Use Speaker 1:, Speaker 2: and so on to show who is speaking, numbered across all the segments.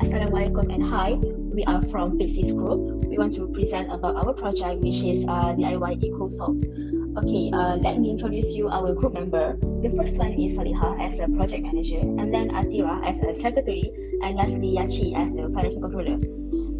Speaker 1: Assalamualaikum and hi, we are from Pixis Group. We want to present about our project, which is DIY Eco Soap. Okay, let me introduce you our group member. The first one is SOLEHAH as a project manager, and then ATHIRAH as a secretary, and lastly YAQI as the financial controller.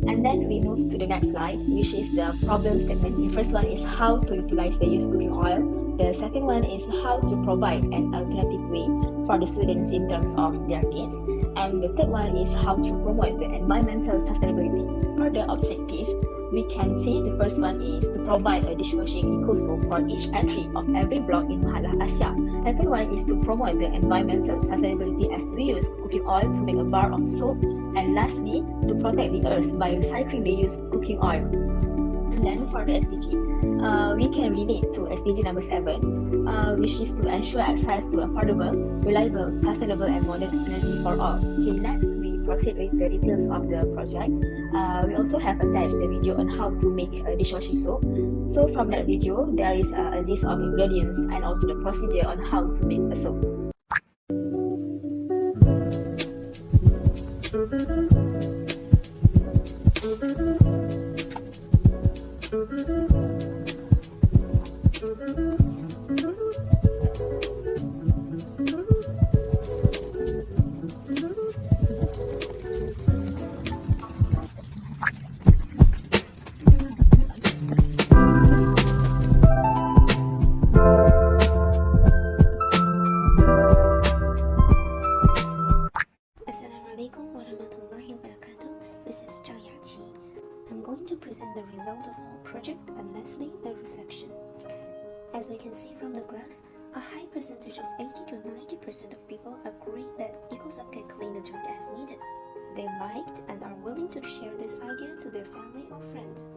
Speaker 1: And then we move to the next slide, which is the problem statement. The first one is how to utilize the used cooking oil. The second one is how to provide an alternative way for the students in terms of their needs. And the third one is how to promote the environmental sustainability. For the objective, we can see the first one is to provide a dishwashing eco soap for each entry of every block in Mahalah Asia. Second one is to promote the environmental sustainability as we use cooking oil to make a bar of soap. And lastly, to protect the earth by recycling the used cooking oil. And then for the SDG, we can relate to SDG number 7, which is to ensure access to affordable, reliable, sustainable and modern energy for all. Okay, next we proceed with the details of the project. We also have attached the video on how to make a dishwashing soap. So from that video, there is a list of ingredients and also the procedure on how to make a soap.
Speaker 2: Assalamualaikum warahmatullahi wabarakatuh. This is YAQI. I'm going to present the result of our project and lastly the reflection. As we can see from the graph, a high percentage of 80 to 90% of people agree that EcoSoap can clean the dirt as needed. They liked and are willing to share this idea to their family or friends.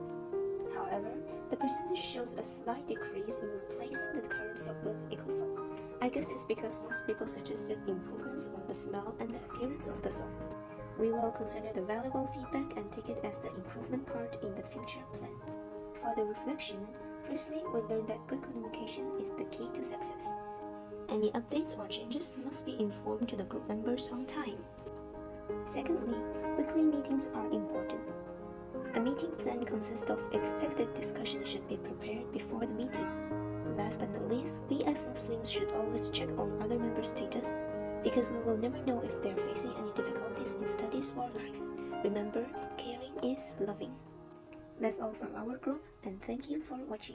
Speaker 2: However, the percentage shows a slight decrease in replacing the current soap with EcoSoap. I guess it's because most people suggested improvements on the smell and the appearance of the soap. We will consider the valuable feedback and take it as the improvement part in the future plan. For the reflection, firstly, we learned that good communication is the key to success. Any updates or changes must be informed to the group members on time. Secondly, weekly meetings are important. A meeting plan consists of expected discussion should be prepared before the meeting. Last but not least, we as Muslims should always check on other members' status because we will never know if they are facing any difficulties in studies or life. Remember, caring is loving. That's all from our group and thank you for watching.